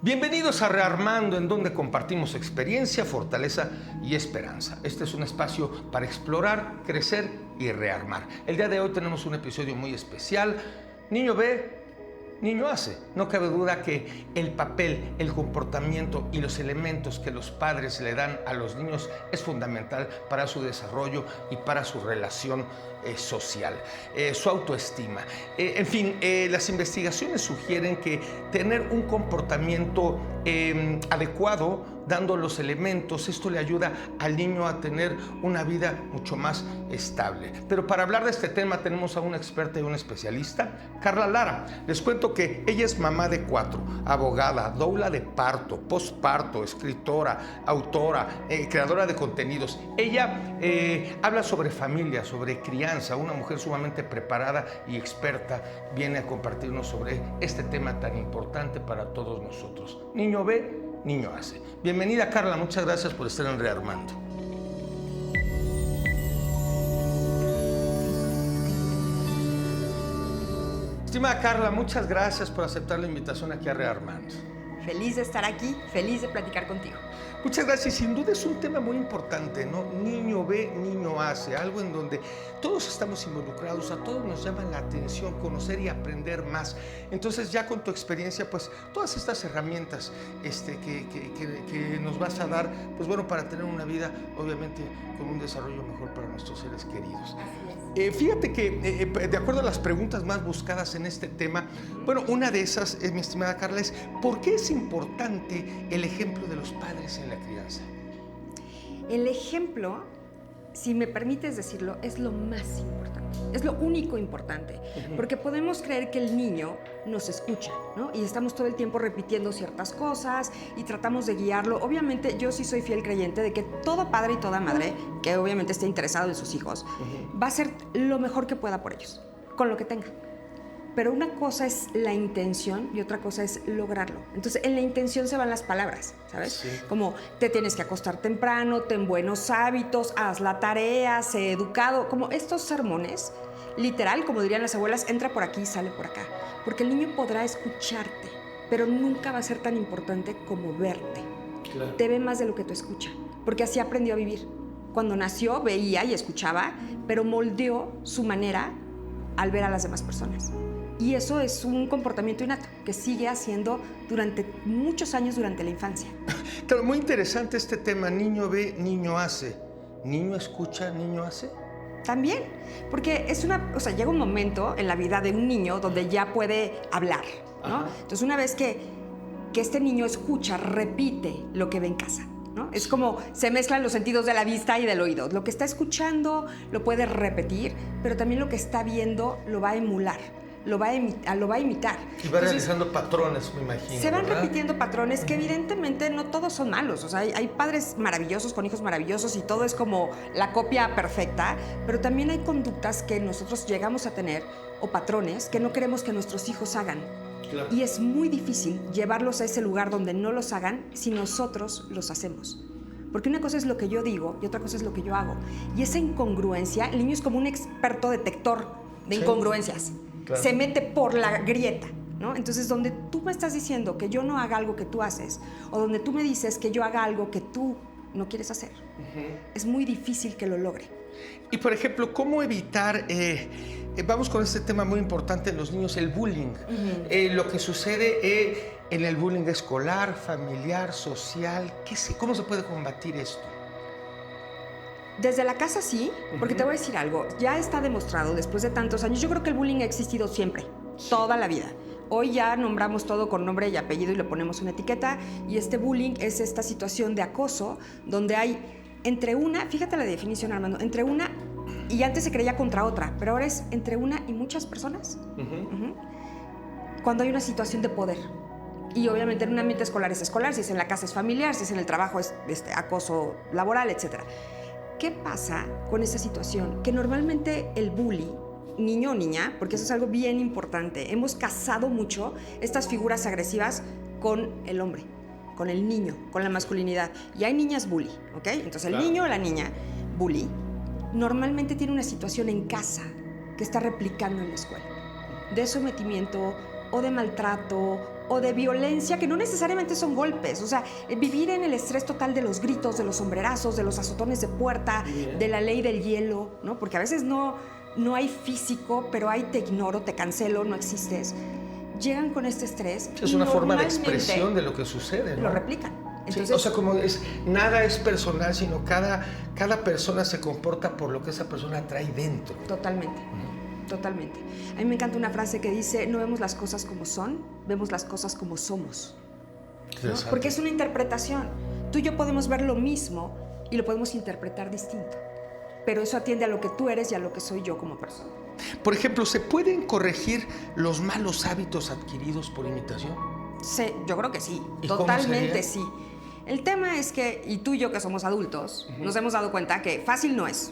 Bienvenidos a Rearmando, en donde compartimos experiencia, fortaleza y esperanza. Este es un espacio para explorar, crecer y rearmar. El día de hoy tenemos un episodio muy especial. Niño ve, niño hace. No cabe duda que el papel, el comportamiento y los elementos que los padres le dan a los niños es fundamental para su desarrollo y para su relación social, su autoestima. En fin, las investigaciones sugieren que tener un comportamiento adecuado, dando los elementos, esto le ayuda al niño a tener una vida mucho más estable. Pero para hablar de este tema tenemos a una experta y una especialista, Carla Lara. Les cuento que ella es mamá de 4, abogada, doula de parto, posparto, escritora, autora, creadora de contenidos. Ella habla sobre familia, sobre crianza, una mujer sumamente preparada y experta viene a compartirnos sobre este tema tan importante para todos nosotros. Niño ve, niño hace. Bienvenida, Carla, muchas gracias por estar en Rearmando. Estimada Carla, muchas gracias por aceptar la invitación aquí a Rearmando. Feliz de estar aquí, feliz de platicar contigo. Muchas gracias. Sin duda es un tema muy importante, ¿no? Niño ve, niño hace. Algo en donde todos estamos involucrados, a todos nos llama la atención conocer y aprender más. Entonces, ya con tu experiencia, pues, todas estas herramientas que nos vas a dar, pues bueno, para tener una vida, obviamente, con un desarrollo mejor para nuestros seres queridos. Fíjate que, de acuerdo a las preguntas más buscadas en este tema, bueno, una de esas, mi estimada Carla, es ¿por qué es importante el ejemplo de los padres en la crianza? El ejemplo, si me permites decirlo, es lo más importante, es lo único importante, porque podemos creer que el niño nos escucha, ¿no? Y estamos todo el tiempo repitiendo ciertas cosas y tratamos de guiarlo. Obviamente, yo sí soy fiel creyente de que todo padre y toda madre, que obviamente esté interesado en sus hijos, va a hacer lo mejor que pueda por ellos, con lo que tenga. Pero una cosa es la intención y otra cosa es lograrlo. Entonces, en la intención se van las palabras, ¿sabes? Sí. Como te tienes que acostar temprano, ten buenos hábitos, haz la tarea, sé educado. Como estos sermones, literal, como dirían las abuelas, entra por aquí, sale por acá. Porque el niño podrá escucharte, pero nunca va a ser tan importante como verte. Claro. Te ve más de lo que tú escuchas, porque así aprendió a vivir. Cuando nació, veía y escuchaba, pero moldeó su manera al ver a las demás personas. Y eso es un comportamiento innato que sigue haciendo durante muchos años durante la infancia. Claro, muy interesante este tema, niño ve, niño hace. ¿Niño escucha, niño hace? También, porque llega un momento en la vida de un niño donde ya puede hablar, ¿no? Ajá. Entonces, una vez que este niño escucha, repite lo que ve en casa, ¿no? Es como se mezclan los sentidos de la vista y del oído. Lo que está escuchando lo puede repetir, pero también lo que está viendo lo va a emular. Lo va a imitar. Y va realizando patrones, me imagino. Se van ¿verdad? repitiendo patrones que evidentemente no todos son malos. O sea, hay padres maravillosos con hijos maravillosos y todo es como la copia perfecta, pero también hay conductas que nosotros llegamos a tener o patrones que no queremos que nuestros hijos hagan. Claro. Y es muy difícil llevarlos a ese lugar donde no los hagan si nosotros los hacemos. Porque una cosa es lo que yo digo y otra cosa es lo que yo hago. Y esa incongruencia, el niño es como un experto detector de incongruencias. Claro. Se mete por la grieta, ¿no? Entonces, donde tú me estás diciendo que yo no haga algo que tú haces, o donde tú me dices que yo haga algo que tú no quieres hacer, es muy difícil que lo logre. Y, por ejemplo, ¿cómo evitar, vamos con este tema muy importante en los niños, el bullying? Lo que sucede en el bullying escolar, familiar, social, ¿cómo se puede combatir esto? Desde la casa sí, porque te voy a decir algo, ya está demostrado después de tantos años, yo creo que el bullying ha existido siempre, toda la vida. Hoy ya nombramos todo con nombre y apellido y le ponemos una etiqueta, y este bullying es esta situación de acoso donde hay entre una, fíjate la definición, Armando, entre una, y antes se creía contra otra, pero ahora es entre una y muchas personas. Cuando hay una situación de poder. Y obviamente en un ambiente escolar es escolar, si es en la casa es familiar, si es en el trabajo es acoso laboral, etc. ¿Qué pasa con esta situación? Que normalmente el bully, niño o niña, porque eso es algo bien importante, hemos casado mucho estas figuras agresivas con el hombre, con el niño, con la masculinidad. Y hay niñas bully, ¿ok? Entonces el niño o la niña bully normalmente tiene una situación en casa que está replicando en la escuela, de sometimiento o de maltrato o de violencia, que no necesariamente son golpes. O sea, vivir en el estrés total de los gritos, de los sombrerazos, de los azotones de puerta, de la ley del hielo, ¿no? Porque a veces no hay físico, pero hay te ignoro, te cancelo, no existes. Llegan con este estrés. Es una forma de expresión de lo que sucede, ¿no? Lo replican. Entonces, sí, o sea, como nada es personal, sino cada persona se comporta por lo que esa persona trae dentro. Totalmente. Totalmente. A mí me encanta una frase que dice, no vemos las cosas como son, vemos las cosas como somos. ¿No? Porque es una interpretación. Tú y yo podemos ver lo mismo y lo podemos interpretar distinto. Pero eso atiende a lo que tú eres y a lo que soy yo como persona. Por ejemplo, ¿se pueden corregir los malos hábitos adquiridos por imitación? Sí, yo creo que sí. ¿Y totalmente sí. El tema es que, y tú y yo que somos adultos, nos hemos dado cuenta que fácil no es.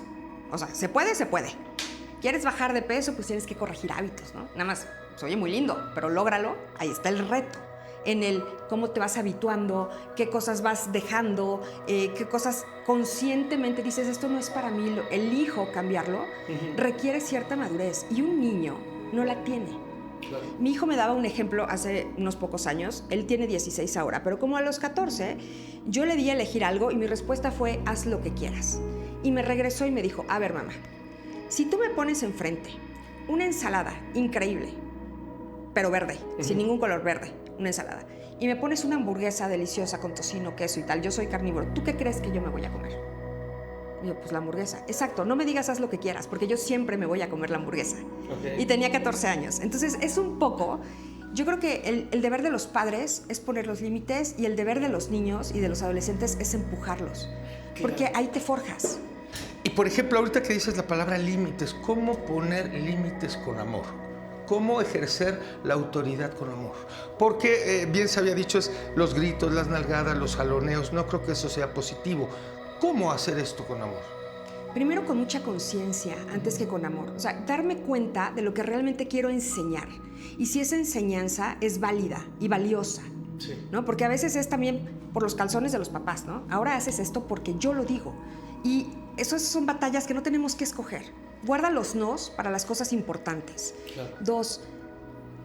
O sea, se puede, se puede. ¿Quieres bajar de peso? Pues tienes que corregir hábitos, ¿no? Nada más, se oye muy lindo, pero lógralo. Ahí está el reto. En el cómo te vas habituando, qué cosas vas dejando, qué cosas conscientemente dices, esto no es para mí, elijo cambiarlo, requiere cierta madurez. Y un niño no la tiene. Claro. Mi hijo me daba un ejemplo hace unos pocos años, él tiene 16 ahora, pero como a los 14, yo le di a elegir algo y mi respuesta fue, haz lo que quieras. Y me regresó y me dijo, a ver, mamá, si tú me pones enfrente una ensalada increíble, pero verde, sin ningún color, verde, una ensalada, y me pones una hamburguesa deliciosa con tocino, queso y tal, yo soy carnívoro, ¿tú qué crees que yo me voy a comer? Y yo, pues la hamburguesa. Exacto, no me digas haz lo que quieras, porque yo siempre me voy a comer la hamburguesa. Okay. Y tenía 14 años. Entonces, es un poco... Yo creo que el deber de los padres es poner los límites y el deber de los niños y de los adolescentes es empujarlos. Claro. Porque ahí te forjas. Y, por ejemplo, ahorita que dices la palabra límites, ¿cómo poner límites con amor? ¿Cómo ejercer la autoridad con amor? Porque, bien se había dicho, es los gritos, las nalgadas, los jaloneos. No creo que eso sea positivo. ¿Cómo hacer esto con amor? Primero con mucha conciencia, antes que con amor. O sea, darme cuenta de lo que realmente quiero enseñar. Y si esa enseñanza es válida y valiosa. Sí. ¿No? Porque a veces es también por los calzones de los papás, ¿no? Ahora haces esto porque yo lo digo. Y esas son batallas que no tenemos que escoger. Guarda los nos para las cosas importantes. Claro. 2,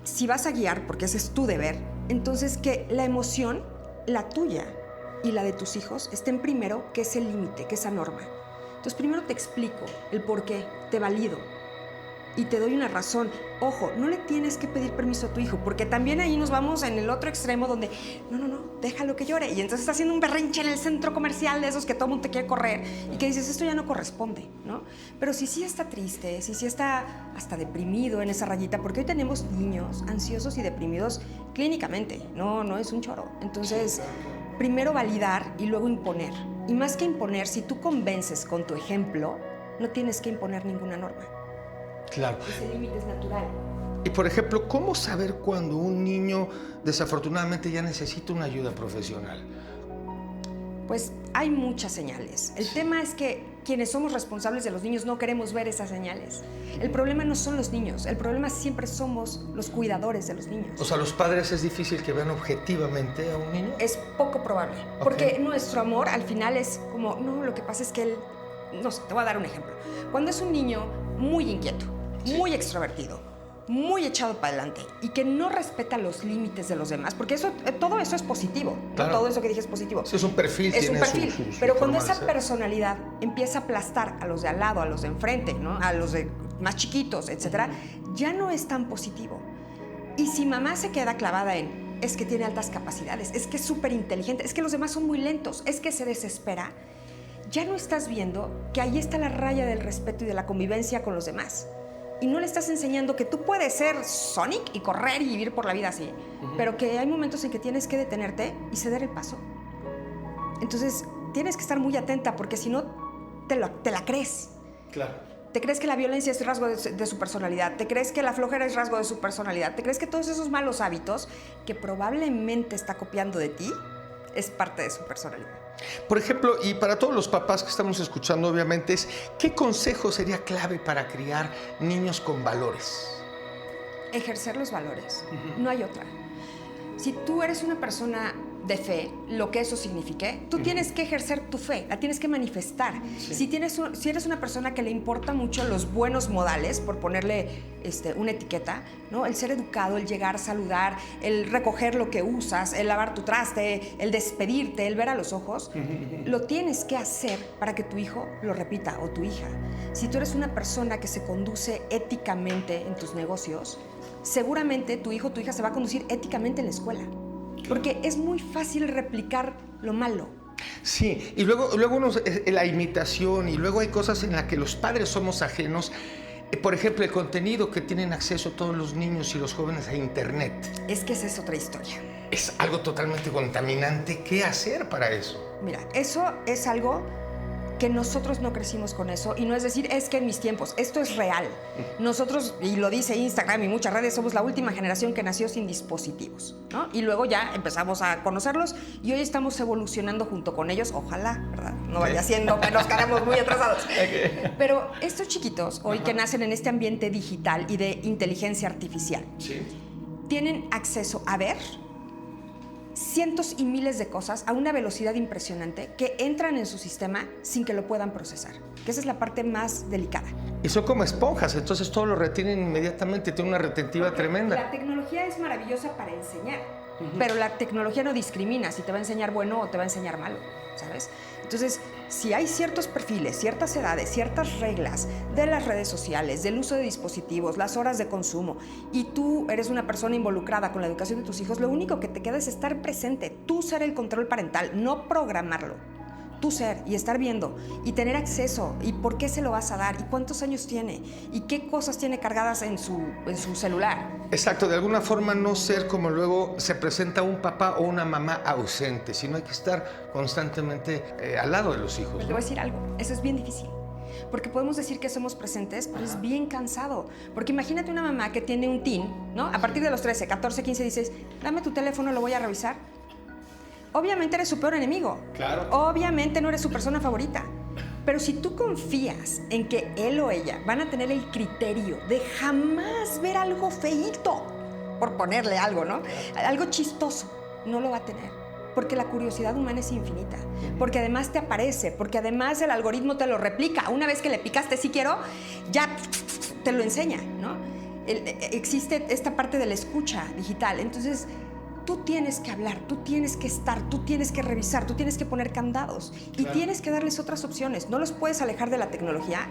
si vas a guiar, porque ese es tu deber, entonces que la emoción, la tuya y la de tus hijos, estén primero, que es el límite, que es esa norma. Entonces primero te explico el por qué, te valido y te doy una razón. Ojo, no le tienes que pedir permiso a tu hijo, porque también ahí nos vamos en el otro extremo donde no, déjalo que llore. Y entonces está haciendo un berrinche en el centro comercial de esos que todo el mundo te quiere correr y que dices, esto ya no corresponde, ¿no? Pero si sí está triste, si sí está hasta deprimido en esa rayita, porque hoy tenemos niños ansiosos y deprimidos clínicamente, no es un choro. Entonces, primero validar y luego imponer. Y más que imponer, si tú convences con tu ejemplo, no tienes que imponer ninguna norma. Claro. Ese límite es natural. Y, por ejemplo, ¿cómo saber cuando un niño desafortunadamente ya necesita una ayuda profesional? Pues hay muchas señales. El tema es que quienes somos responsables de los niños no queremos ver esas señales. El problema no son los niños, el problema siempre somos los cuidadores de los niños. O sea, ¿los padres es difícil que vean objetivamente a un niño? Es poco probable, porque nuestro amor al final es como, no, lo que pasa es que él, no sé, te voy a dar un ejemplo. Cuando es un niño muy inquieto, muy extrovertido, muy echado para adelante y que no respeta los límites de los demás, porque todo eso es positivo, claro. ¿no? Todo eso que dije es positivo. Eso es un perfil. Es un perfil, pero cuando esa personalidad empieza a aplastar a los de al lado, a los de enfrente, ¿no? A los de más chiquitos, etcétera, ya no es tan positivo. Y si mamá se queda clavada en, es que tiene altas capacidades, es que es súper inteligente, es que los demás son muy lentos, es que se desespera, ya no estás viendo que ahí está la raya del respeto y de la convivencia con los demás. Y no le estás enseñando que tú puedes ser Sonic y correr y vivir por la vida así, pero que hay momentos en que tienes que detenerte y ceder el paso. Entonces, tienes que estar muy atenta porque si no, te la crees. Claro. Te crees que la violencia es rasgo de su personalidad, te crees que la flojera es rasgo de su personalidad, te crees que todos esos malos hábitos que probablemente está copiando de ti es parte de su personalidad. Por ejemplo, y para todos los papás que estamos escuchando, obviamente, ¿qué consejo sería clave para criar niños con valores? Ejercer los valores, no hay otra. Si tú eres una persona de fe, lo que eso signifique, tú tienes que ejercer tu fe, la tienes que manifestar. Sí. Si eres una persona que le importa mucho los buenos modales, por ponerle una etiqueta, ¿no? El ser educado, el llegar, saludar, el recoger lo que usas, el lavar tu traste, el despedirte, el ver a los ojos, lo tienes que hacer para que tu hijo lo repita o tu hija. Si tú eres una persona que se conduce éticamente en tus negocios, seguramente tu hijo o tu hija se va a conducir éticamente en la escuela. Porque es muy fácil replicar lo malo. Sí, y luego la imitación, y luego hay cosas en las que los padres somos ajenos. Por ejemplo, el contenido que tienen acceso todos los niños y los jóvenes a Internet. Es que esa es otra historia. Es algo totalmente contaminante. ¿Qué hacer para eso? Mira, eso es algo que nosotros no crecimos con eso, y no es decir, es que en mis tiempos, esto es real. Nosotros, y lo dice Instagram y muchas redes, somos la última generación que nació sin dispositivos, ¿no? Y luego ya empezamos a conocerlos y hoy estamos evolucionando junto con ellos, ojalá, ¿verdad? No vaya siendo que nos quedemos muy atrasados. Pero estos chiquitos, hoy que nacen en este ambiente digital y de inteligencia artificial, tienen acceso a ver cientos y miles de cosas a una velocidad impresionante que entran en su sistema sin que lo puedan procesar, que esa es la parte más delicada. Y son como esponjas, entonces todo lo retienen inmediatamente, tiene una retentiva tremenda. La tecnología es maravillosa para enseñar, pero la tecnología no discrimina si te va a enseñar bueno o te va a enseñar malo, ¿sabes? Entonces, si hay ciertos perfiles, ciertas edades, ciertas reglas de las redes sociales, del uso de dispositivos, las horas de consumo, y tú eres una persona involucrada con la educación de tus hijos, lo único que te queda es estar presente, tú ser el control parental, no programarlo. Tú ser y estar viendo y tener acceso, y por qué se lo vas a dar, y cuántos años tiene, y qué cosas tiene cargadas en su celular. Exacto, de alguna forma no ser como luego se presenta un papá o una mamá ausente, sino hay que estar constantemente al lado de los hijos. Pero te voy a decir algo, eso es bien difícil. Porque podemos decir que somos presentes, pero es bien cansado. Porque imagínate una mamá que tiene un teen, ¿no? A partir de los 13, 14, 15, dices, dame tu teléfono, lo voy a revisar. Obviamente eres su peor enemigo. Claro. Obviamente no eres su persona favorita. Pero si tú confías en que él o ella van a tener el criterio de jamás ver algo feíto, por ponerle algo, ¿no? Algo chistoso, no lo va a tener. Porque la curiosidad humana es infinita. Porque además te aparece, porque además el algoritmo te lo replica. Una vez que le picaste sí quiero, ya te lo enseña, ¿no? Existe esta parte de la escucha digital. Entonces, tú tienes que hablar, tú tienes que estar, tú tienes que revisar, tú tienes que poner candados y tienes que darles otras opciones. No los puedes alejar de la tecnología,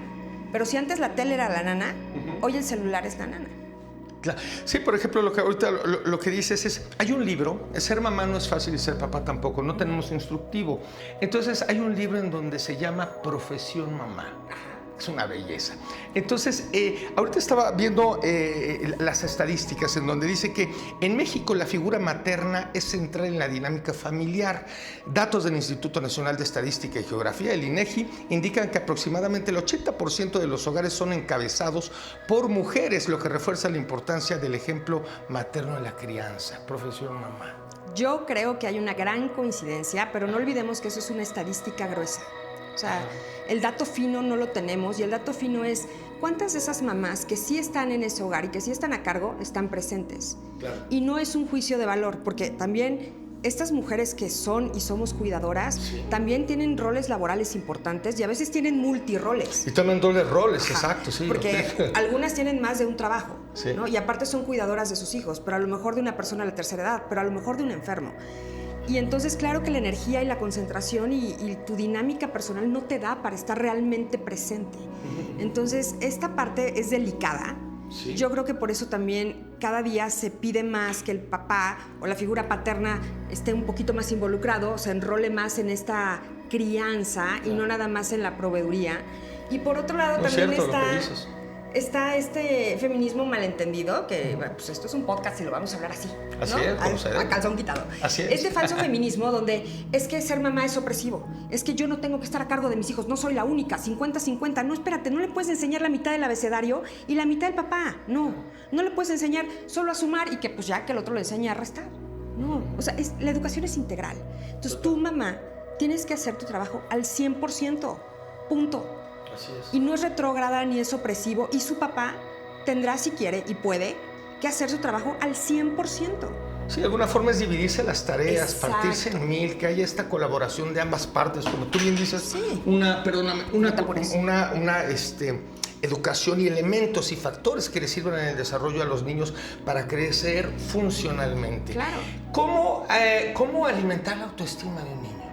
pero si antes la tele era la nana, hoy el celular es la nana. Sí, por ejemplo, lo que ahorita lo que dices es, hay un libro, ser mamá no es fácil y ser papá tampoco, no tenemos instructivo. Entonces hay un libro en donde se llama Profesión Mamá. Es una belleza. Entonces, ahorita estaba viendo las estadísticas en donde dice que en México la figura materna es central en la dinámica familiar. Datos del Instituto Nacional de Estadística y Geografía, el INEGI, indican que aproximadamente el 80% de los hogares son encabezados por mujeres, lo que refuerza la importancia del ejemplo materno en la crianza. Profesión mamá. Yo creo que hay una gran coincidencia, pero no olvidemos que eso es una estadística gruesa. O sea, el dato fino no lo tenemos, y el dato fino es cuántas de esas mamás que sí están en ese hogar y que sí están a cargo están presentes. Claro. Y no es un juicio de valor, porque también estas mujeres que son y somos cuidadoras también tienen roles laborales importantes y a veces tienen multiroles. Y también dobles roles, exacto, sí. Porque algunas tienen más de un trabajo, ¿no? Y aparte son cuidadoras de sus hijos, pero a lo mejor de una persona de la tercera edad, pero a lo mejor de un enfermo. Y entonces, claro que la energía y la concentración y tu dinámica personal no te da para estar realmente presente. Entonces, esta parte es delicada. Sí. Yo creo que por eso también cada día se pide más que el papá o la figura paterna esté un poquito más involucrado, se enrole más en esta crianza y no nada más en la proveeduría. Y por otro lado también está este feminismo malentendido, que pues esto es un podcast y lo vamos a hablar así, ¿no? Así es, a calzón quitado. Así es. Este falso feminismo donde es que ser mamá es opresivo, es que yo no tengo que estar a cargo de mis hijos, no soy la única, 50-50. No, espérate, no le puedes enseñar la mitad del abecedario y la mitad del papá, no le puedes enseñar solo a sumar y que pues ya que el otro le enseñe a restar. No, o sea, la educación es integral. Entonces tú, mamá, tienes que hacer tu trabajo al 100%, punto. Así es. Y no es retrógrada ni es opresivo, y su papá tendrá, si quiere y puede, que hacer su trabajo al 100%. Sí, de alguna forma es dividirse las tareas, Exacto. partirse en mil, que haya esta colaboración de ambas partes, como tú bien dices, Sí. una educación y elementos y factores que le sirvan en el desarrollo a los niños para crecer funcionalmente. Claro. ¿Cómo alimentar la autoestima de un niño?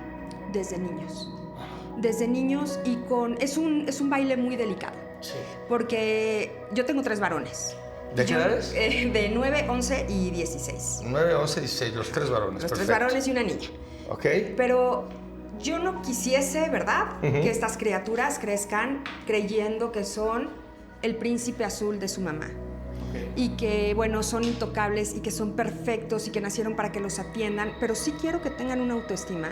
Desde niños. Desde niños y es un baile muy delicado. Sí. Porque yo tengo 3 varones. ¿De qué edades? De 9, 11 y 16. 9, 11, 16, los 3 varones. Los 3 perfecto. varones y una niña. Ok. Pero yo no quisiese, ¿verdad?, Ujú. que estas criaturas crezcan creyendo que son el príncipe azul de su mamá. Y que, bueno, son intocables y que son perfectos y que nacieron para que los atiendan, pero sí quiero que tengan una autoestima,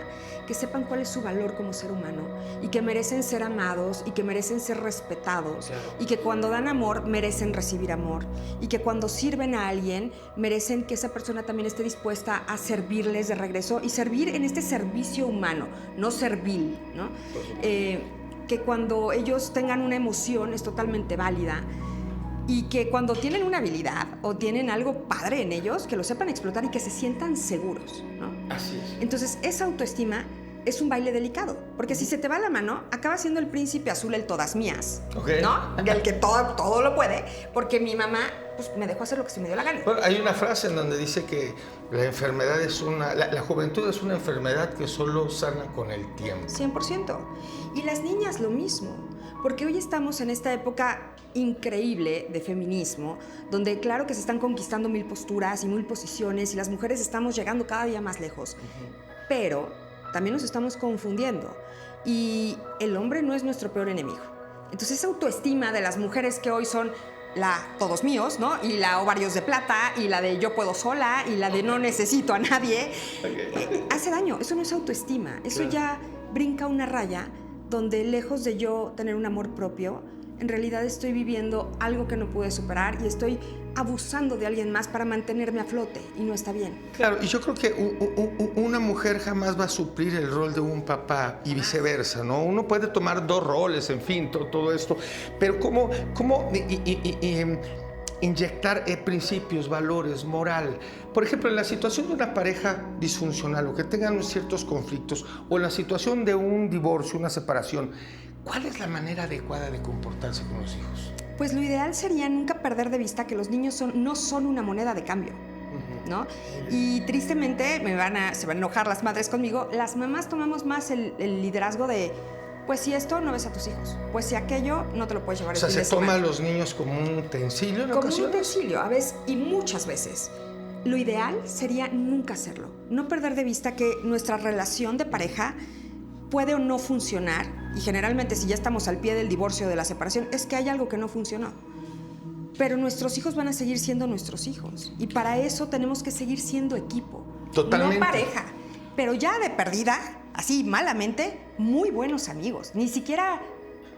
que sepan cuál es su valor como ser humano y que merecen ser amados y que merecen ser respetados. Claro. Y que cuando dan amor merecen recibir amor y que cuando sirven a alguien merecen que esa persona también esté dispuesta a servirles de regreso y servir en este servicio humano, no servil, ¿no? Que cuando ellos tengan una emoción es totalmente válida. Y que cuando tienen una habilidad o tienen algo padre en ellos, que lo sepan explotar y que se sientan seguros, ¿no? Así es. Entonces, esa autoestima es un baile delicado, porque si se te va la mano, acaba siendo el príncipe azul el todas mías, Ok. ¿no? El que todo lo puede, porque mi mamá pues, me dejó hacer lo que se me dio la gana. Bueno, hay una frase en donde dice que la enfermedad la juventud es una enfermedad que solo sana con el tiempo. 100%. Y las niñas lo mismo, porque hoy estamos en esta época increíble de feminismo, donde claro que se están conquistando 1000 posturas y 1000 posiciones y las mujeres estamos llegando cada día más lejos, pero también nos estamos confundiendo y el hombre no es nuestro peor enemigo. Entonces esa autoestima de las mujeres que hoy son la todos míos, ¿no? Y la ovarios de plata y la de yo puedo sola y la de no necesito a nadie, hace daño. Eso no es autoestima, eso Claro. ya brinca una raya donde lejos de yo tener un amor propio, en realidad estoy viviendo algo que no pude superar y estoy abusando de alguien más para mantenerme a flote y no está bien. Claro, y yo creo que una mujer jamás va a suplir el rol de un papá y viceversa, ¿no? Uno puede tomar 2 roles, en fin, todo esto, pero ¿cómo inyectar principios, valores, moral? Por ejemplo, en la situación de una pareja disfuncional o que tengan ciertos conflictos o en la situación de un divorcio, una separación, ¿cuál es la manera adecuada de comportarse con los hijos? Pues lo ideal sería nunca perder de vista que los niños no son una moneda de cambio, ¿no? Y tristemente se van a enojar las madres conmigo, las mamás tomamos más el liderazgo de, pues si esto no ves a tus hijos, pues si aquello no te lo puedes llevar O sea, el fin se de toma a semana. los niños como un utensilio en Como un ocasiones. utensilio, a veces y muchas veces. Lo ideal sería nunca hacerlo, no perder de vista que nuestra relación de pareja puede o no funcionar, y generalmente si ya estamos al pie del divorcio o de la separación, es que hay algo que no funcionó. Pero nuestros hijos van a seguir siendo nuestros hijos, y para eso tenemos que seguir siendo equipo. Totalmente. No pareja, pero ya de perdida, así malamente, muy buenos amigos, ni siquiera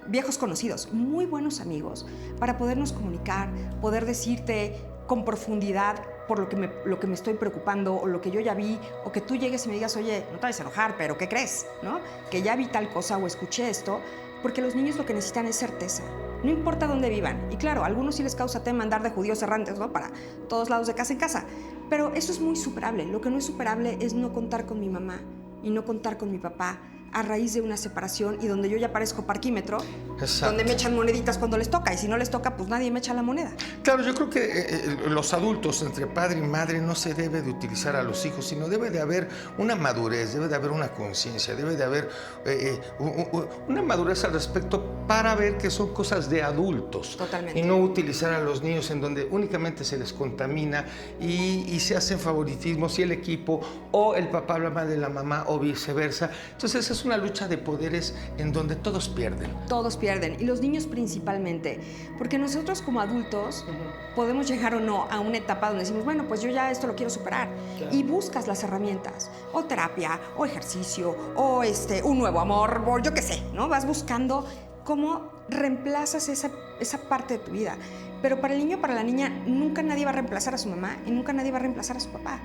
viejos conocidos, muy buenos amigos, para podernos comunicar, poder decirte con profundidad por lo que me estoy preocupando o lo que yo ya vi, o que tú llegues y me digas, oye, no te vayas a enojar, pero ¿qué crees? ¿No? Que ya vi tal cosa o escuché esto, porque los niños lo que necesitan es certeza. No importa dónde vivan. Y claro, a algunos sí les causa tema andar de judíos errantes, ¿no? Para todos lados de casa en casa. Pero eso es muy superable. Lo que no es superable es no contar con mi mamá y no contar con mi papá a raíz de una separación y donde yo ya parezco parquímetro, Exacto. donde me echan moneditas cuando les toca y si no les toca, pues nadie me echa la moneda. Claro, yo creo que los adultos, entre padre y madre, no se debe de utilizar a los hijos, sino debe de haber una madurez, debe de haber una conciencia, debe de haber una madurez al respecto para ver que son cosas de adultos. Totalmente. Y no utilizar a los niños en donde únicamente se les contamina y se hacen favoritismos y el equipo o el papá habla mal de la mamá o viceversa. Entonces es una lucha de poderes en donde todos pierden. Todos pierden, y los niños principalmente, porque nosotros como adultos podemos llegar o no a una etapa donde decimos, bueno, pues yo ya esto lo quiero superar, Claro. y buscas las herramientas, o terapia, o ejercicio, o un nuevo amor, o yo qué sé, ¿no? Vas buscando cómo reemplazas esa parte de tu vida, pero para el niño, para la niña, nunca nadie va a reemplazar a su mamá y nunca nadie va a reemplazar a su papá.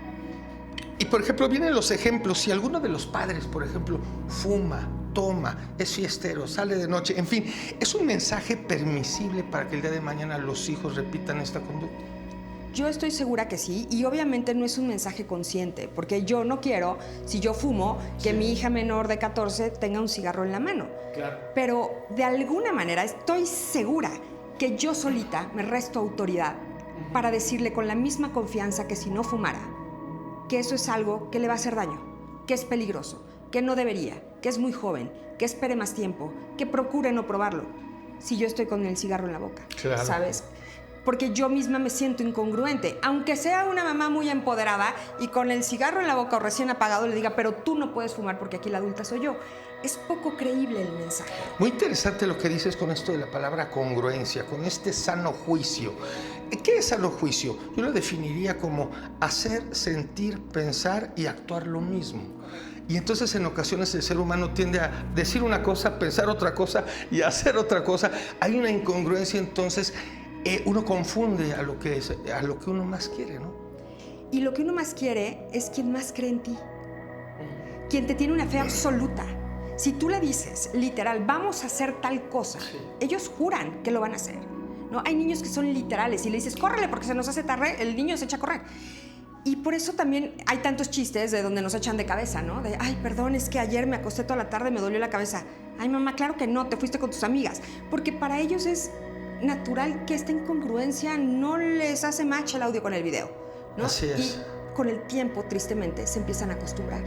Y por ejemplo, vienen los ejemplos, si alguno de los padres, por ejemplo, fuma, toma, es fiestero, sale de noche, en fin, ¿es un mensaje permisible para que el día de mañana los hijos repitan esta conducta? Yo estoy segura que sí, y obviamente no es un mensaje consciente, porque yo no quiero, si yo fumo, que mi hija menor de 14 tenga un cigarro en la mano. Claro. Pero de alguna manera estoy segura que yo solita me resto autoridad para decirle con la misma confianza que si no fumara, que eso es algo que le va a hacer daño, que es peligroso, que no debería, que es muy joven, que espere más tiempo, que procure no probarlo, si yo estoy con el cigarro en la boca, claro. ¿sabes? Porque yo misma me siento incongruente, aunque sea una mamá muy empoderada y con el cigarro en la boca o recién apagado le diga, pero tú no puedes fumar porque aquí la adulta soy yo. Es poco creíble el mensaje. Muy interesante lo que dices con esto de la palabra congruencia, con este sano juicio. ¿Qué es sano juicio? Yo lo definiría como hacer, sentir, pensar y actuar lo mismo. Y entonces en ocasiones el ser humano tiende a decir una cosa, pensar otra cosa y hacer otra cosa. Hay una incongruencia, entonces uno confunde a lo que uno más quiere, ¿no? Y lo que uno más quiere es quien más cree en ti, quien te tiene una fe absoluta. Si tú le dices, literal, vamos a hacer tal cosa, sí, ellos juran que lo van a hacer, ¿no? Hay niños que son literales y le dices, córrele porque se nos hace tarde, el niño se echa a correr. Y por eso también hay tantos chistes de donde nos echan de cabeza, ¿no? De, ay, perdón, es que ayer me acosté toda la tarde y me dolió la cabeza. Ay, mamá, claro que no, te fuiste con tus amigas. Porque para ellos es natural que esta incongruencia no les hace match el audio con el video, ¿no? Así es. Y con el tiempo, tristemente, se empiezan a acostumbrar.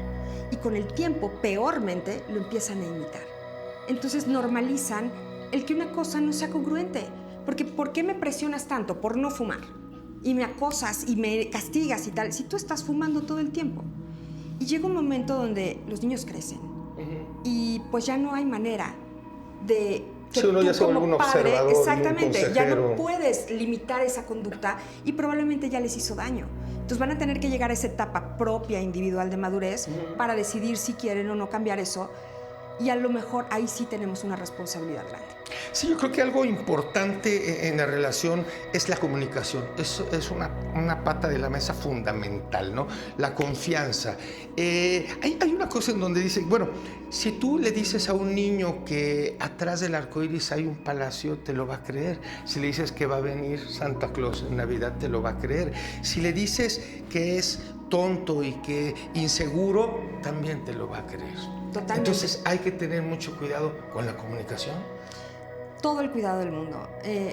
Y con el tiempo, peormente, lo empiezan a imitar. Entonces normalizan el que una cosa no sea congruente. Porque ¿por qué me presionas tanto por no fumar? Y me acosas y me castigas y tal, si tú estás fumando todo el tiempo. Y llega un momento donde los niños crecen. Y pues ya no hay manera de que sí, uno tú ya se vuelve como un padre, observador, exactamente, ya no puedes limitar esa conducta y probablemente ya les hizo daño. Entonces van a tener que llegar a esa etapa propia, individual de madurez para decidir si quieren o no cambiar eso. Y a lo mejor ahí sí tenemos una responsabilidad grande. Sí, yo creo que algo importante en la relación es la comunicación. Es una pata de la mesa fundamental, ¿no? La confianza. Hay una cosa en donde dicen, bueno, si tú le dices a un niño que atrás del arco iris hay un palacio, te lo va a creer. Si le dices que va a venir Santa Claus en Navidad, te lo va a creer. Si le dices que es tonto y que inseguro, también te lo va a creer. Totalmente. Entonces hay que tener mucho cuidado con la comunicación. Todo el cuidado del mundo.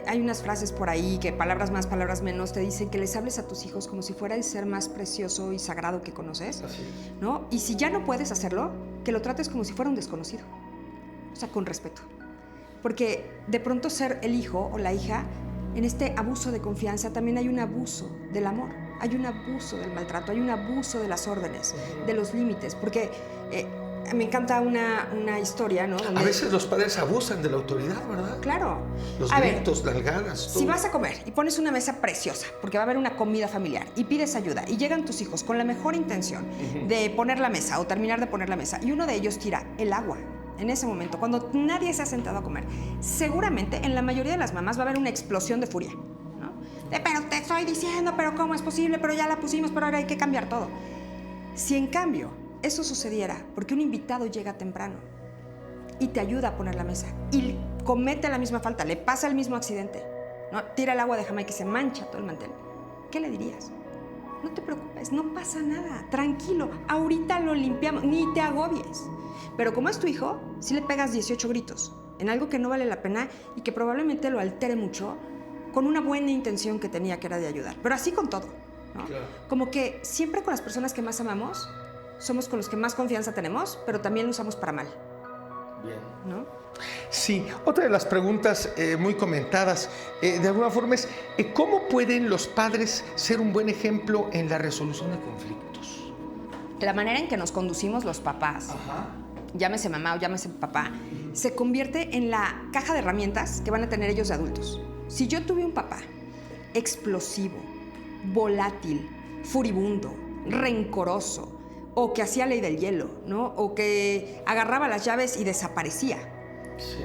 Hay unas frases por ahí que palabras más, palabras menos te dicen que les hables a tus hijos como si fuera el ser más precioso y sagrado que conoces, Así es. ¿no? Y si ya no puedes hacerlo, que lo trates como si fuera un desconocido. O sea, con respeto. Porque de pronto ser el hijo o la hija, en este abuso de confianza también hay un abuso del amor, hay un abuso del maltrato, hay un abuso de las órdenes, de los límites, porque me encanta una historia, ¿no? Donde, a veces los padres abusan de la autoridad, ¿verdad? Claro. Los gritos, nalgadas, todo. Si vas a comer y pones una mesa preciosa, porque va a haber una comida familiar, y pides ayuda, y llegan tus hijos con la mejor intención de poner la mesa o terminar de poner la mesa, y uno de ellos tira el agua en ese momento, cuando nadie se ha sentado a comer, seguramente en la mayoría de las mamás va a haber una explosión de furia, ¿no? Pero te estoy diciendo, pero ¿cómo es posible? Pero ya la pusimos, pero ahora hay que cambiar todo. Si en cambio eso sucediera porque un invitado llega temprano y te ayuda a poner la mesa y comete la misma falta, le pasa el mismo accidente, ¿no? Tira el agua de Jamaica y se mancha todo el mantel, ¿qué le dirías? No te preocupes, no pasa nada, tranquilo, ahorita lo limpiamos, ni te agobies. Pero como es tu hijo, sí le pegas 18 gritos en algo que no vale la pena y que probablemente lo altere mucho con una buena intención que tenía, que era de ayudar. Pero así con todo, ¿no? Claro. Como que siempre con las personas que más amamos somos con los que más confianza tenemos, pero también lo usamos para mal. Bien. ¿No? Sí, otra de las preguntas muy comentadas, de alguna forma es, ¿cómo pueden los padres ser un buen ejemplo en la resolución de conflictos? La manera en que nos conducimos los papás, llámese mamá o llámese papá, se convierte en la caja de herramientas que van a tener ellos de adultos. Si yo tuve un papá explosivo, volátil, furibundo, rencoroso, o que hacía ley del hielo, ¿no? O que agarraba las llaves y desaparecía. Sí.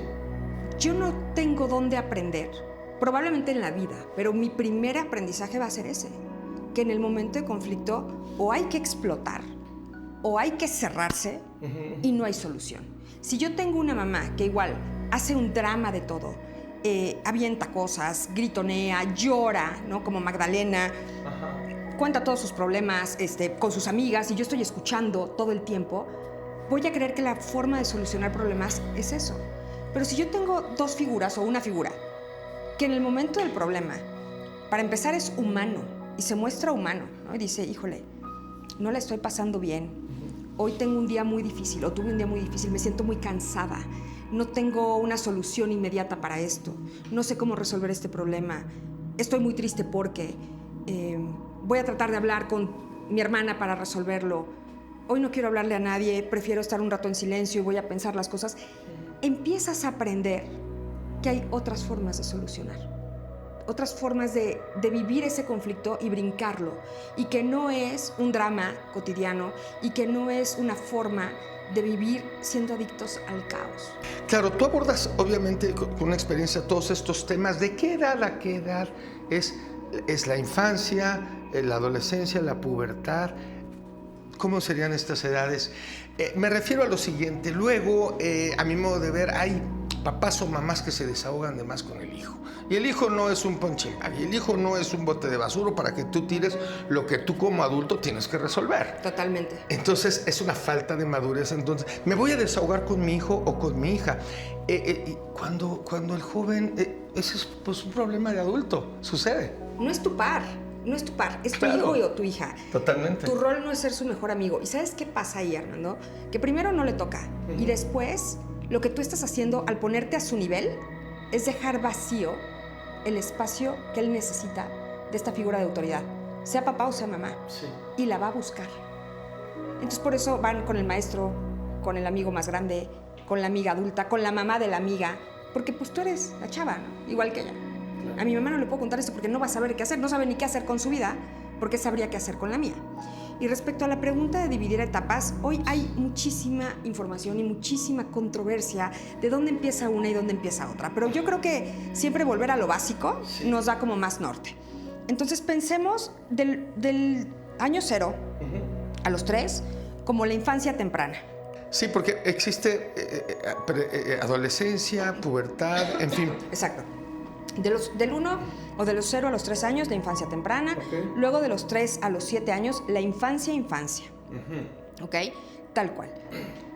Yo no tengo dónde aprender, probablemente en la vida, pero mi primer aprendizaje va a ser ese, que en el momento de conflicto o hay que explotar o hay que cerrarse y no hay solución. Si yo tengo una mamá que igual hace un drama de todo avienta cosas, gritonea, llora, ¿no? Como Magdalena. Ajá. Cuenta todos sus problemas con sus amigas y yo estoy escuchando todo el tiempo, voy a creer que la forma de solucionar problemas es eso. Pero si yo tengo dos figuras o una figura que en el momento del problema, para empezar, es humano y se muestra humano, ¿no? Y dice, híjole, no la estoy pasando bien, hoy tengo un día muy difícil o tuve un día muy difícil, me siento muy cansada, no tengo una solución inmediata para esto, no sé cómo resolver este problema, estoy muy triste porque voy a tratar de hablar con mi hermana para resolverlo, hoy no quiero hablarle a nadie, prefiero estar un rato en silencio y voy a pensar las cosas. Empiezas a aprender que hay otras formas de solucionar, otras formas de vivir ese conflicto y brincarlo, y que no es un drama cotidiano y que no es una forma de vivir siendo adictos al caos. Claro, tú abordas obviamente con una experiencia todos estos temas. ¿De qué edad a qué edad es la infancia, la adolescencia, la pubertad? ¿Cómo serían estas edades? Me refiero a lo siguiente. Luego, a mi modo de ver, hay papás o mamás que se desahogan de más con el hijo. Y el hijo no es un punching bag, y el hijo no es un bote de basura para que tú tires lo que tú como adulto tienes que resolver. Totalmente. Entonces, es una falta de madurez. Entonces, me voy a desahogar con mi hijo o con mi hija. Cuando el joven, ese es pues, un problema de adulto, sucede. No es tu par. No es tu par, es tu hijo o tu hija. Totalmente. Tu rol no es ser su mejor amigo. ¿Y sabes qué pasa ahí, Armando? Que primero no le toca. Y después, lo que tú estás haciendo al ponerte a su nivel es dejar vacío el espacio que él necesita de esta figura de autoridad. Sea papá o sea mamá. Sí. Y la va a buscar. Entonces por eso van con el maestro, con el amigo más grande, con la amiga adulta, con la mamá de la amiga. Porque pues tú eres la chava, ¿no? Igual que ella. A mi mamá no le puedo contar esto porque no va a saber qué hacer, no sabe ni qué hacer con su vida, porque sabría qué hacer con la mía. Y respecto a la pregunta de dividir etapas, hoy hay muchísima información y muchísima controversia de dónde empieza una y dónde empieza otra. Pero yo creo que siempre volver a lo básico nos da como más norte. Entonces pensemos del año 0 a los 3 como la infancia temprana. Sí, porque existe adolescencia, pubertad, en fin. Exacto. Del 1 o de los 0 a los 3 años, la infancia temprana. Luego de los 3 a los 7 años, la infancia. ¿Ok? Tal cual.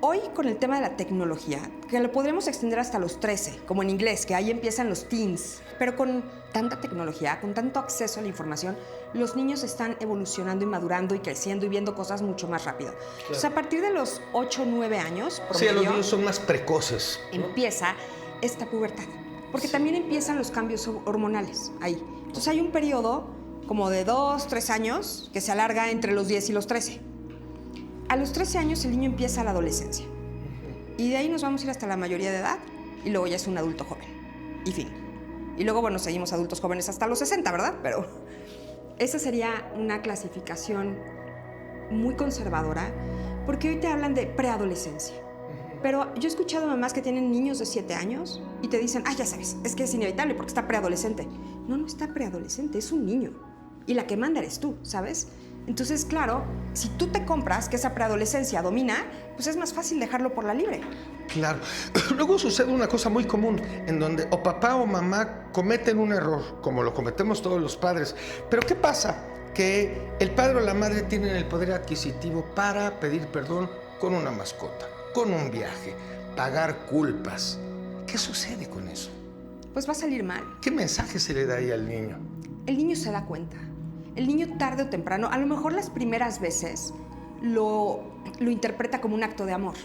Hoy, con el tema de la tecnología, que lo podremos extender hasta los 13, como en inglés, que ahí empiezan los teens. Pero con tanta tecnología, con tanto acceso a la información, los niños están evolucionando y madurando y creciendo y viendo cosas mucho más rápido. Claro. Entonces, a partir de los 8 o 9 años, sí, los niños son más precoces, ¿no? Empieza esta pubertad. Porque también empiezan los cambios hormonales ahí. Entonces hay un periodo como de 2, 3 años que se alarga entre los 10 y los 13. A los 13 años el niño empieza la adolescencia. Y de ahí nos vamos a ir hasta la mayoría de edad y luego ya es un adulto joven. Y fin. Y luego, bueno, seguimos adultos jóvenes hasta los 60, ¿verdad? Pero esa sería una clasificación muy conservadora porque hoy te hablan de preadolescencia. Pero yo he escuchado mamás que tienen niños de 7 años y te dicen, ya sabes, es que es inevitable porque está preadolescente. No, no está preadolescente, es un niño. Y la que manda eres tú, ¿sabes? Entonces, claro, si tú te compras que esa preadolescencia domina, pues es más fácil dejarlo por la libre. Claro. Luego sucede una cosa muy común, en donde o papá o mamá cometen un error, como lo cometemos todos los padres. Pero ¿qué pasa? Que el padre o la madre tienen el poder adquisitivo para pedir perdón con una mascota, con un viaje, pagar culpas. ¿Qué sucede con eso? Pues va a salir mal. ¿Qué mensaje se le da ahí al niño? El niño se da cuenta. El niño tarde o temprano, a lo mejor las primeras veces, lo interpreta como un acto de amor,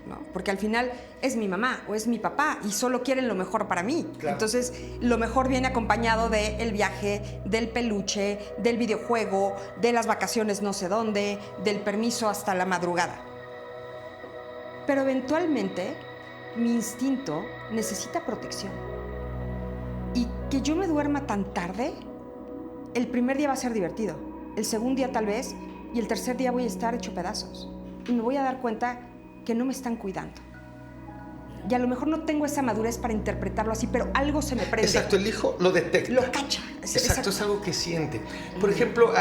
¿no? Porque al final es mi mamá o es mi papá y solo quieren lo mejor para mí. Claro. Entonces, lo mejor viene acompañado del viaje, del peluche, del videojuego, de las vacaciones no sé dónde, del permiso hasta la madrugada. Pero eventualmente, mi instinto necesita protección. Y que yo me duerma tan tarde, el primer día va a ser divertido, el segundo día tal vez, y el tercer día voy a estar hecho pedazos. Y me voy a dar cuenta que no me están cuidando. Y a lo mejor no tengo esa madurez para interpretarlo así, pero algo se me prende. Exacto, el hijo lo detecta. Lo cacha. Exacto, es algo que siente. Por ejemplo,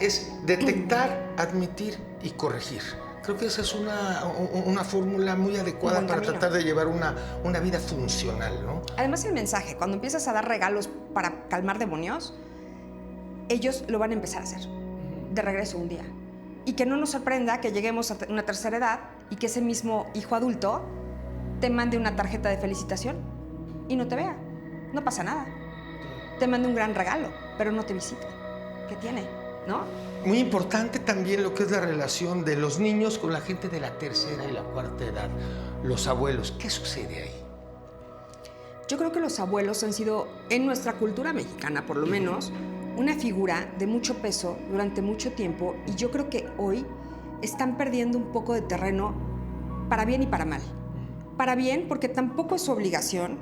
es detectar, admitir y corregir. Creo que esa es una fórmula muy adecuada para camino. tratar de llevar una vida funcional, ¿no? Además, el mensaje, cuando empiezas a dar regalos para calmar demonios, ellos lo van a empezar a hacer de regreso un día. Y que no nos sorprenda que lleguemos a una tercera edad y que ese mismo hijo adulto te mande una tarjeta de felicitación y no te vea. No pasa nada. Te mande un gran regalo, pero no te visite. ¿Qué tiene? ¿No? Muy importante también lo que es la relación de los niños con la gente de la tercera y la cuarta edad, los abuelos. ¿Qué sucede ahí? Yo creo que los abuelos han sido, en nuestra cultura mexicana por lo menos, una figura de mucho peso durante mucho tiempo, y yo creo que hoy están perdiendo un poco de terreno para bien y para mal. Para bien, porque tampoco es su obligación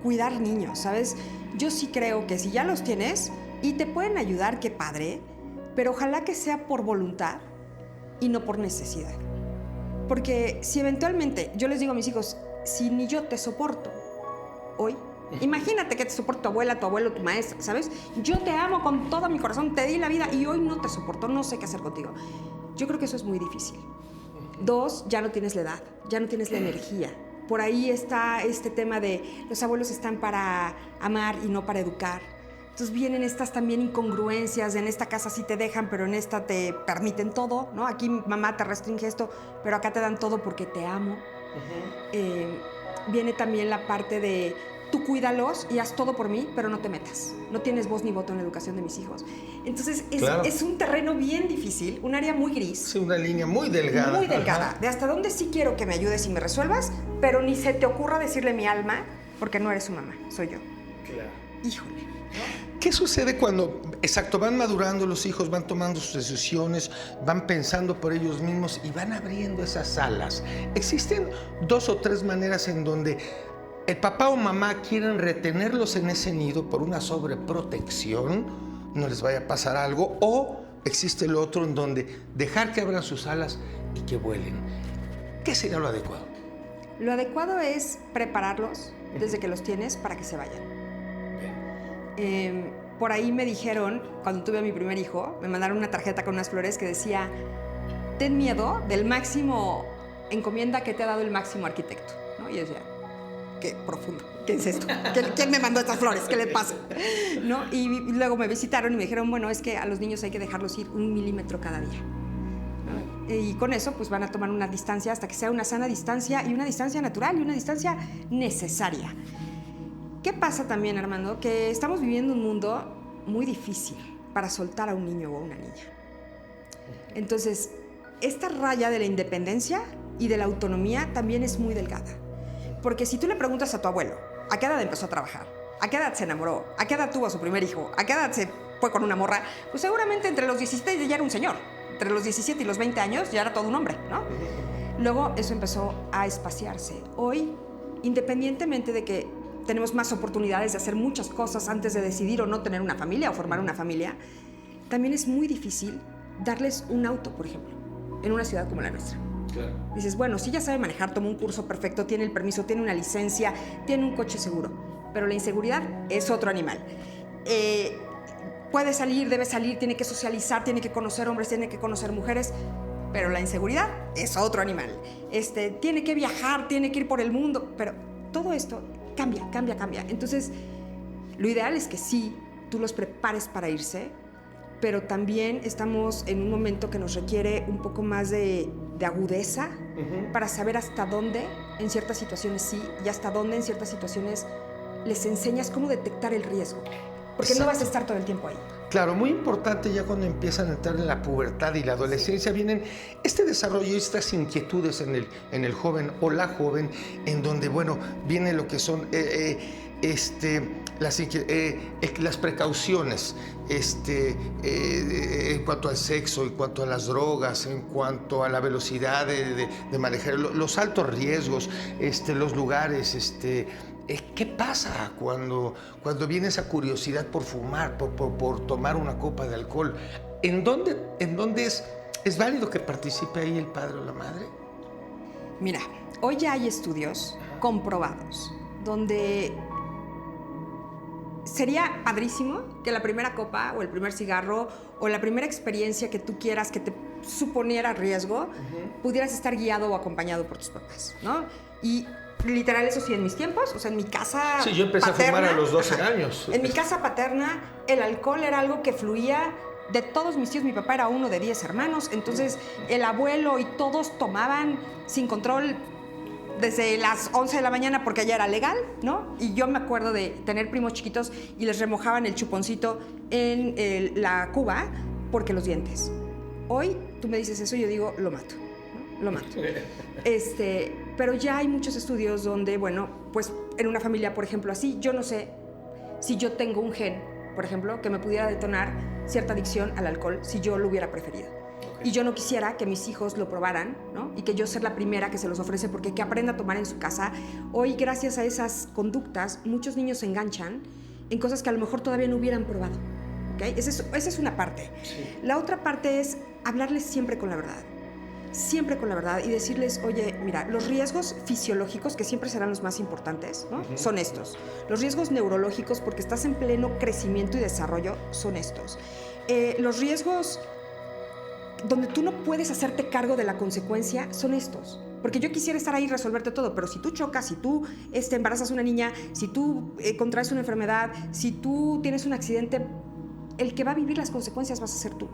cuidar niños, ¿sabes? Yo sí creo que si ya los tienes y te pueden ayudar, qué padre, pero ojalá que sea por voluntad y no por necesidad. Porque si eventualmente, yo les digo a mis hijos, si ni yo te soporto hoy, imagínate que te soporta tu abuela, tu abuelo, tu maestra, ¿sabes? Yo te amo con todo mi corazón, te di la vida y hoy no te soporto, no sé qué hacer contigo. Yo creo que eso es muy difícil. 2, ya no tienes la edad, ya no tienes la energía. Por ahí está este tema de los abuelos están para amar y no para educar. Entonces vienen estas también incongruencias, en esta casa sí te dejan, pero en esta te permiten todo, ¿no? Aquí mamá te restringe esto, pero acá te dan todo porque te amo. Viene también la parte de tú cuídalos y haz todo por mí, pero no te metas. No tienes voz ni voto en la educación de mis hijos. Entonces es un terreno bien difícil, un área muy gris. Sí, una línea muy delgada. Muy delgada, de hasta dónde sí quiero que me ayudes y me resuelvas, pero ni se te ocurra decirle mi alma, porque no eres su mamá, soy yo. Claro. Híjole. ¿Qué sucede cuando, exacto, van madurando los hijos, van tomando sus decisiones, van pensando por ellos mismos y van abriendo esas alas? Existen 2 o 3 maneras en donde el papá o mamá quieren retenerlos en ese nido por una sobreprotección, no les vaya a pasar algo, o existe el otro en donde dejar que abran sus alas y que vuelen. ¿Qué sería lo adecuado? Lo adecuado es prepararlos desde que los tienes para que se vayan. Por ahí me dijeron, cuando tuve a mi primer hijo, me mandaron una tarjeta con unas flores que decía, ten miedo del máximo encomienda que te ha dado el máximo arquitecto, ¿no? Y yo decía, qué profundo, ¿qué es esto? ¿Quién me mandó estas flores? ¿Qué le pasa? ¿No? Y luego me visitaron y me dijeron, bueno, es que a los niños hay que dejarlos ir 1 milímetro cada día. ¿No? Y con eso pues van a tomar una distancia hasta que sea una sana distancia y una distancia natural y una distancia necesaria. ¿Qué pasa también, Armando? Que estamos viviendo un mundo muy difícil para soltar a un niño o a una niña. Entonces, esta raya de la independencia y de la autonomía también es muy delgada. Porque si tú le preguntas a tu abuelo, ¿a qué edad empezó a trabajar? ¿A qué edad se enamoró? ¿A qué edad tuvo a su primer hijo? ¿A qué edad se fue con una morra? Pues seguramente entre los 17 ya era un señor. Entre los 17 y los 20 años ya era todo un hombre, ¿no? Luego eso empezó a espaciarse. Hoy, independientemente de que tenemos más oportunidades de hacer muchas cosas antes de decidir o no tener una familia o formar una familia, también es muy difícil darles un auto, por ejemplo, en una ciudad como la nuestra. Claro. Dices, bueno, sí ya sabe manejar, tomó un curso perfecto, tiene el permiso, tiene una licencia, tiene un coche seguro, pero la inseguridad es otro animal. Puede salir, debe salir, tiene que socializar, tiene que conocer hombres, tiene que conocer mujeres, pero la inseguridad es otro animal. Tiene que viajar, tiene que ir por el mundo, pero todo esto cambia. Entonces, lo ideal es que sí, tú los prepares para irse, pero también estamos en un momento que nos requiere un poco más de agudeza para saber hasta dónde en ciertas situaciones sí y hasta dónde en ciertas situaciones les enseñas cómo detectar el riesgo. Porque no vas a estar todo el tiempo ahí. Claro, muy importante ya cuando empiezan a entrar en la pubertad y la adolescencia, vienen este desarrollo y estas inquietudes en el joven o la joven, en donde, bueno, viene lo que son las precauciones en cuanto al sexo, en cuanto a las drogas, en cuanto a la velocidad de manejar, los altos riesgos, los lugares, ¿qué pasa cuando viene esa curiosidad por fumar, por tomar una copa de alcohol? ¿En dónde es válido que participe ahí el padre o la madre? Mira, hoy ya hay estudios comprobados donde sería padrísimo que la primera copa o el primer cigarro o la primera experiencia que tú quieras que te suponiera riesgo, pudieras estar guiado o acompañado por tus papás, ¿no? Y literal, eso sí, en mis tiempos, o sea, en mi casa Sí, yo empecé paterna, a fumar a los 12 años. En mi casa paterna, el alcohol era algo que fluía de todos mis tíos. Mi papá era uno de 10 hermanos, entonces el abuelo y todos tomaban sin control desde las 11 de la mañana porque allá era legal, ¿no? Y yo me acuerdo de tener primos chiquitos y les remojaban el chuponcito en la cuba porque los dientes. Hoy tú me dices eso y yo digo, lo mato, ¿no? Lo mato. Pero ya hay muchos estudios donde, bueno, pues en una familia, por ejemplo, así, yo no sé si yo tengo un gen, por ejemplo, que me pudiera detonar cierta adicción al alcohol si yo lo hubiera preferido. Y yo no quisiera que mis hijos lo probaran, ¿no? Y que yo sea la primera que se los ofrece porque que aprenda a tomar en su casa. Hoy, gracias a esas conductas, muchos niños se enganchan en cosas que a lo mejor todavía no hubieran probado, ¿ok? Esa es una parte. Sí. La otra parte es hablarles siempre con la verdad. Siempre con la verdad y decirles, oye, mira, los riesgos fisiológicos, que siempre serán los más importantes, ¿no? Son estos. Los riesgos neurológicos, porque estás en pleno crecimiento y desarrollo, son estos. Los riesgos donde tú no puedes hacerte cargo de la consecuencia son estos. Porque yo quisiera estar ahí y resolverte todo, pero si tú chocas, si tú embarazas a una niña, si tú contraes una enfermedad, si tú tienes un accidente, el que va a vivir las consecuencias vas a ser tú.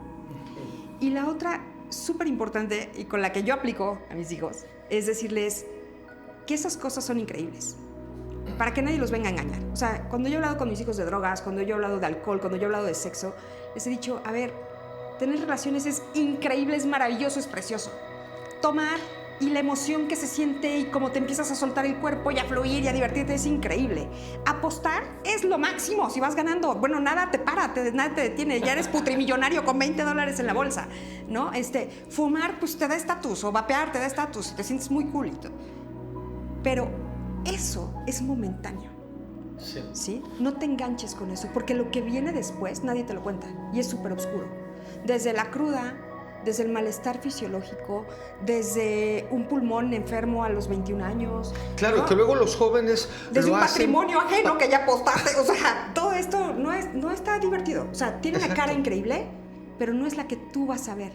Y la otra súper importante y con la que yo aplico a mis hijos es decirles que esas cosas son increíbles para que nadie los venga a engañar. O sea, cuando yo he hablado con mis hijos de drogas, cuando yo he hablado de alcohol, cuando yo he hablado de sexo, les he dicho, a ver, tener relaciones es increíble, es maravilloso, es precioso. Tomar y la emoción que se siente y cómo te empiezas a soltar el cuerpo y a fluir y a divertirte es increíble. Apostar es lo máximo. Si vas ganando, bueno, nada te para, nada te detiene. Ya eres putrimillonario con $20 en la bolsa, ¿no? Fumar, pues te da estatus, o vapear te da estatus, te sientes muy cool. Pero eso es momentáneo. Sí. ¿Sí? No te enganches con eso, porque lo que viene después nadie te lo cuenta y es súper oscuro. Desde la cruda, desde el malestar fisiológico, desde un pulmón enfermo a los 21 años. Claro, ¿no? Que luego los jóvenes desde lo un hacen... patrimonio ajeno que ya apostaste. O sea, todo esto no está divertido. O sea, tiene una cara increíble, pero no es la que tú vas a ver.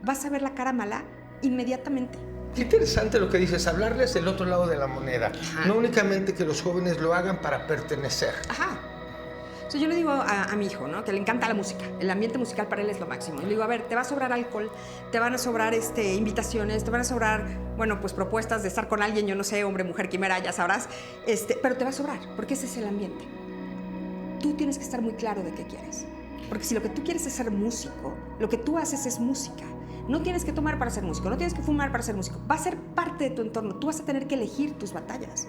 Vas a ver la cara mala inmediatamente. Qué interesante lo que dices, hablarles del otro lado de la moneda. Ajá. No únicamente que los jóvenes lo hagan para pertenecer. Ajá. O sea, yo le digo a mi hijo, ¿no? Que le encanta la música. El ambiente musical para él es lo máximo. Y le digo, a ver, te va a sobrar alcohol, te van a sobrar invitaciones, te van a sobrar, bueno, pues propuestas de estar con alguien, yo no sé, hombre, mujer, quimera, ya sabrás. Pero te va a sobrar, porque ese es el ambiente. Tú tienes que estar muy claro de qué quieres. Porque si lo que tú quieres es ser músico, lo que tú haces es música. No tienes que tomar para ser músico, no tienes que fumar para ser músico. Va a ser parte de tu entorno. Tú vas a tener que elegir tus batallas.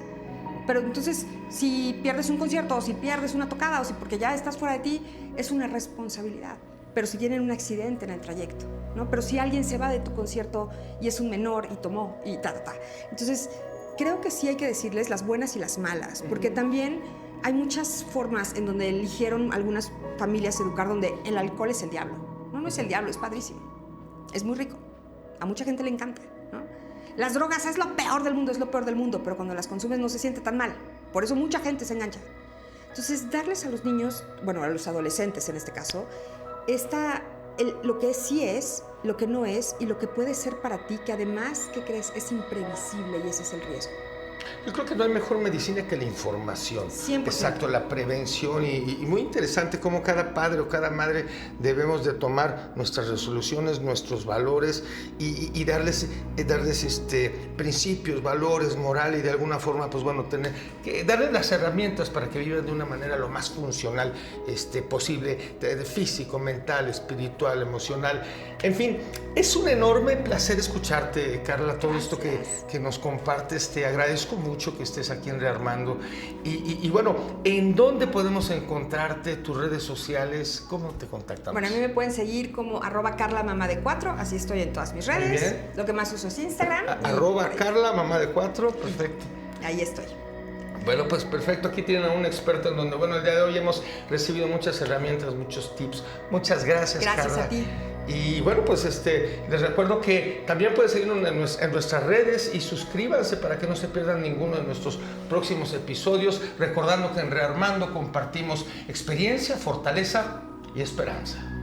Pero entonces, si pierdes un concierto, o si pierdes una tocada, o si porque ya estás fuera de ti, es una responsabilidad. Pero si tienen un accidente en el trayecto, ¿no? Pero si alguien se va de tu concierto y es un menor y tomó y Entonces, creo que sí hay que decirles las buenas y las malas, porque también hay muchas formas en donde eligieron algunas familias educar donde el alcohol es el diablo. No es el diablo, es padrísimo. Es muy rico. A mucha gente le encanta, ¿no? Las drogas es lo peor del mundo, pero cuando las consumes no se siente tan mal. Por eso mucha gente se engancha. Entonces, darles a los niños, bueno, a los adolescentes en este caso, lo que sí es, lo que no es y lo que puede ser para ti, que además, ¿qué crees? Es imprevisible y ese es el riesgo. Yo creo que no hay mejor medicina que la información. 100%. Exacto, la prevención y muy interesante cómo cada padre o cada madre debemos de tomar nuestras resoluciones, nuestros valores y darles principios, valores, moral y de alguna forma, pues bueno, darles las herramientas para que vivan de una manera lo más funcional posible, físico, mental, espiritual, emocional. En fin, es un enorme placer escucharte, Carla, todo esto que nos compartes. Te agradezco mucho que estés aquí en Rearmando. Y bueno, ¿en dónde podemos encontrarte? ¿Tus redes sociales? ¿Cómo te contactamos? Bueno, a mí me pueden seguir como @CarlaMamá4, así estoy en todas mis redes. Muy bien. Lo que más uso es Instagram. @CarlaMamá4, perfecto. Ahí estoy. Bueno, pues perfecto. Aquí tienen a un experto en donde, bueno, el día de hoy hemos recibido muchas herramientas, muchos tips. Muchas gracias, Carla. Gracias a ti. Y bueno, pues les recuerdo que también pueden seguirnos en nuestras redes y suscríbanse para que no se pierdan ninguno de nuestros próximos episodios, recordando que en Rearmando compartimos experiencia, fortaleza y esperanza.